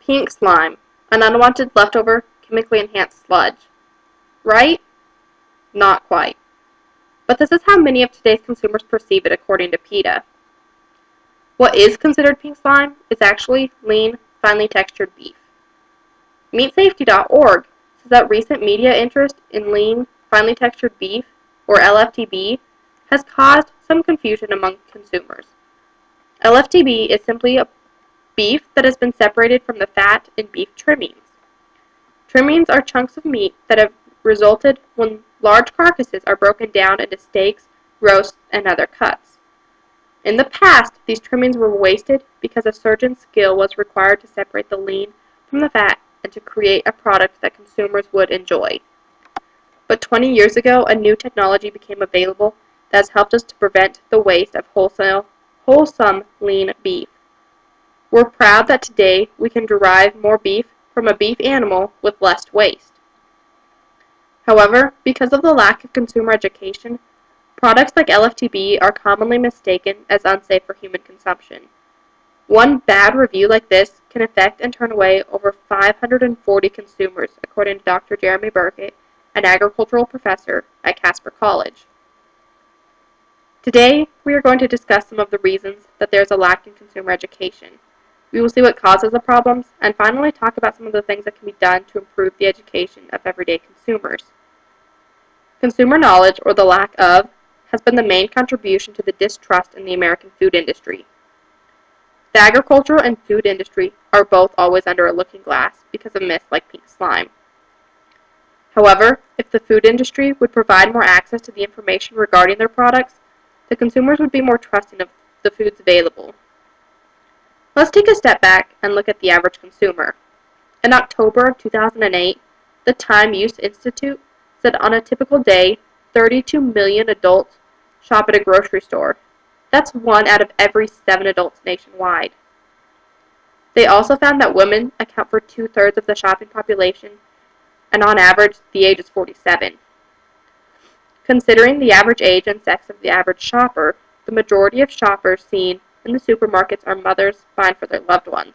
Pink slime, an unwanted leftover chemically enhanced sludge. Right? Not quite. But this is how many of today's consumers perceive it according to PETA. What is considered pink slime is actually lean, finely textured beef. MeatSafety.org says that recent media interest in lean, finely textured beef, or LFTB, has caused some confusion among consumers. LFTB is simply a beef that has been separated from the fat in beef trimmings. Trimmings are chunks of meat that have resulted when large carcasses are broken down into steaks, roasts, and other cuts. In the past, these trimmings were wasted because a surgeon's skill was required to separate the lean from the fat and to create a product that consumers would enjoy. But 20 years ago, a new technology became available that has helped us to prevent the waste of wholesome lean beef. We're proud that today we can derive more beef from a beef animal with less waste. However, because of the lack of consumer education, products like LFTB are commonly mistaken as unsafe for human consumption. One bad review like this can affect and turn away over 540 consumers, according to Dr. Jeremy Burkett, an agricultural professor at Casper College. Today, we are going to discuss some of the reasons that there is a lack in consumer education. We will see what causes the problems, and finally talk about some of the things that can be done to improve the education of everyday consumers. Consumer knowledge, or the lack of, has been the main contribution to the distrust in the American food industry. The agricultural and food industry are both always under a looking glass because of myths like pink slime. However, if the food industry would provide more access to the information regarding their products, the consumers would be more trusting of the foods available. Let's take a step back and look at the average consumer. In October of 2008, the Time Use Institute said on a typical day, 32 million adults shop at a grocery store. That's 1 out of every 7 adults nationwide. They also found that women account for 2/3 of the shopping population, and on average, the age is 47. Considering the average age and sex of the average shopper, the majority of shoppers seen in the supermarkets are mothers buying for their loved ones.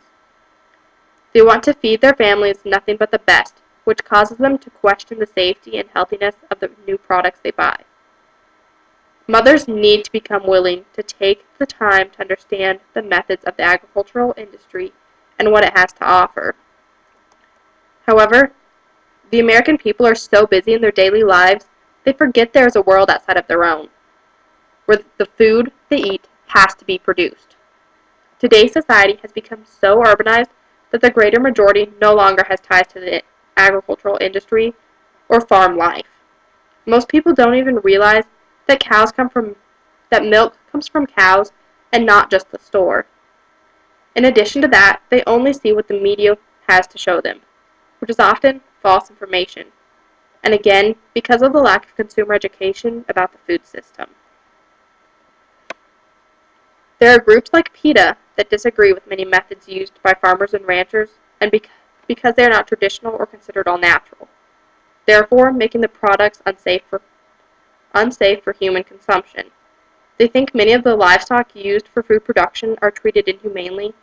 They want to feed their families nothing but the best, which causes them to question the safety and healthiness of the new products they buy. Mothers need to become willing to take the time to understand the methods of the agricultural industry and what it has to offer. However, the American people are so busy in their daily lives, they forget there is a world outside of their own, where the food they eat has to be produced. Today's society has become so urbanized that the greater majority no longer has ties to the agricultural industry or farm life. Most people don't even realize that milk comes from cows and not just the store. In addition to that, they only see what the media has to show them, which is often false information, and again, because of the lack of consumer education about the food system. There are groups like PETA that disagree with many methods used by farmers and ranchers, and because they are not traditional or considered all natural, therefore making the products unsafe for human consumption. They think many of the livestock used for food production are treated inhumanely,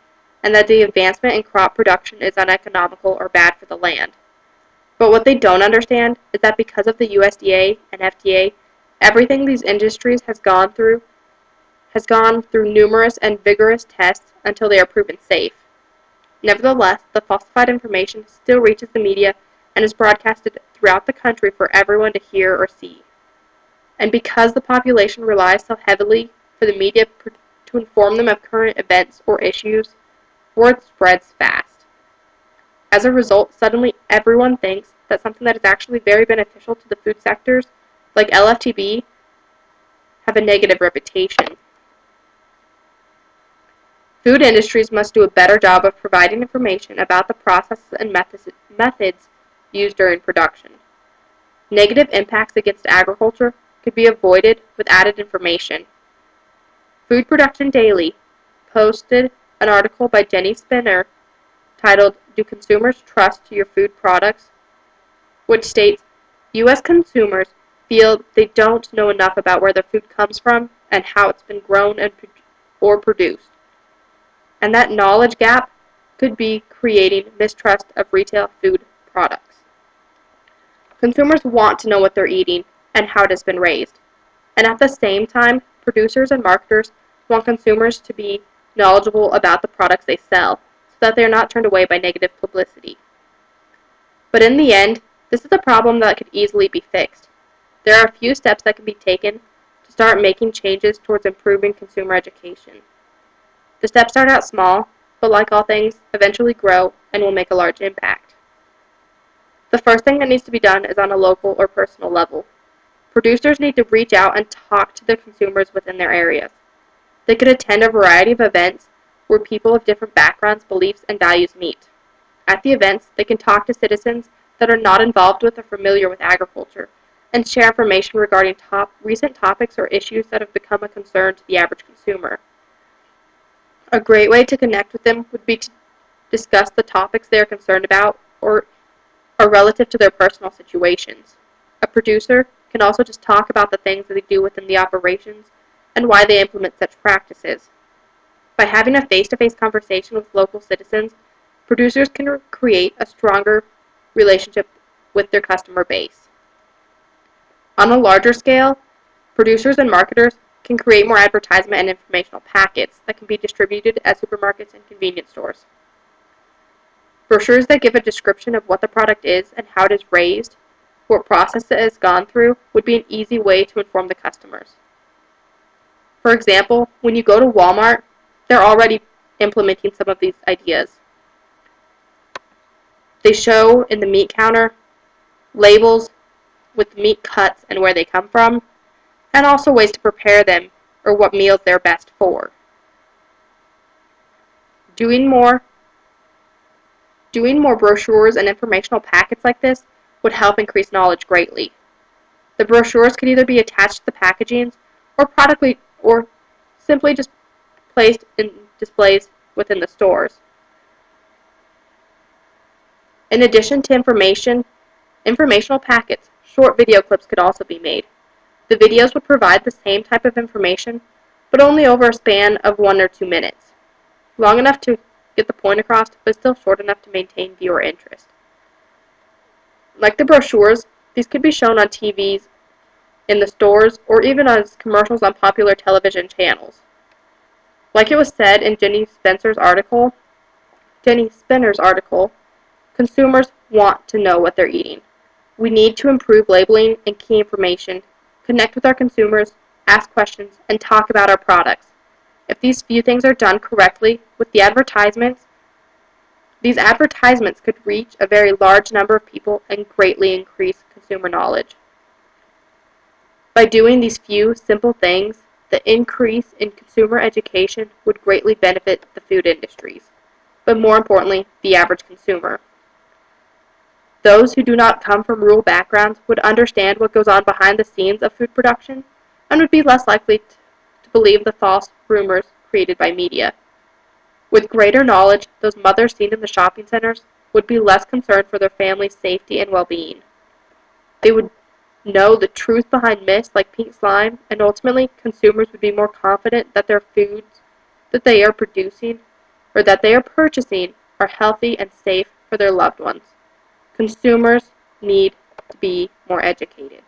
and that the advancement in crop production is uneconomical or bad for the land. But what they don't understand is that because of the USDA and FDA, everything these industries has gone through numerous and vigorous tests until they are proven safe. Nevertheless, the falsified information still reaches the media and is broadcasted throughout the country for everyone to hear or see. And because the population relies so heavily for the media to inform them of current events or issues, word spreads fast. As a result, suddenly everyone thinks that something that is actually very beneficial to the food sectors, like LFTB, have a negative reputation. Food industries must do a better job of providing information about the processes and methods used during production. Negative impacts against agriculture could be avoided with added information. Food Production Daily posted an article by Jenny Spinner titled, "Do Consumers Trust Your Food Products?" which states, U.S. consumers feel they don't know enough about where their food comes from and how it's been grown or produced. And that knowledge gap could be creating mistrust of retail food products. Consumers want to know what they're eating and how it has been raised. And at the same time, producers and marketers want consumers to be knowledgeable about the products they sell so that they are not turned away by negative publicity. But in the end, this is a problem that could easily be fixed. There are a few steps that can be taken to start making changes towards improving consumer education. The steps start out small, but like all things, eventually grow and will make a large impact. The first thing that needs to be done is on a local or personal level. Producers need to reach out and talk to the consumers within their areas. They could attend a variety of events where people of different backgrounds, beliefs, and values meet. At the events, they can talk to citizens that are not involved with or familiar with agriculture and share information regarding recent topics or issues that have become a concern to the average consumer. A great way to connect with them would be to discuss the topics they are concerned about or are relative to their personal situations. A producer can also just talk about the things that they do within the operations and why they implement such practices. By having a face-to-face conversation with local citizens, producers can create a stronger relationship with their customer base. On a larger scale, producers and marketers can create more advertisement and informational packets that can be distributed at supermarkets and convenience stores. Brochures that give a description of what the product is and how it is raised, what process it has gone through, would be an easy way to inform the customers. For example, when you go to Walmart, they're already implementing some of these ideas. They show in the meat counter labels with meat cuts and where they come from, and also ways to prepare them or what meals they're best for. Doing more brochures and informational packets like this would help increase knowledge greatly. The brochures could either be attached to the packaging or simply just placed in displays within the stores. In addition to informational packets, short video clips could also be made. The videos would provide the same type of information, but only over a span of 1 or 2 minutes. Long enough to get the point across, but still short enough to maintain viewer interest. Like the brochures, these could be shown on TVs, in the stores, or even as commercials on popular television channels. Like it was said in Jenny Spinner's article, consumers want to know what they're eating. We need to improve labeling and key information, connect with our consumers, ask questions, and talk about our products. If these few things are done correctly with the advertisements, these advertisements could reach a very large number of people and greatly increase consumer knowledge. By doing these few simple things, the increase in consumer education would greatly benefit the food industries, but more importantly, the average consumer. Those who do not come from rural backgrounds would understand what goes on behind the scenes of food production and would be less likely to believe the false rumors created by media. With greater knowledge, those mothers seen in the shopping centers would be less concerned for their family's safety and well-being. They would know the truth behind myths like pink slime, and ultimately, consumers would be more confident that their foods that they are producing or that they are purchasing are healthy and safe for their loved ones. Consumers need to be more educated.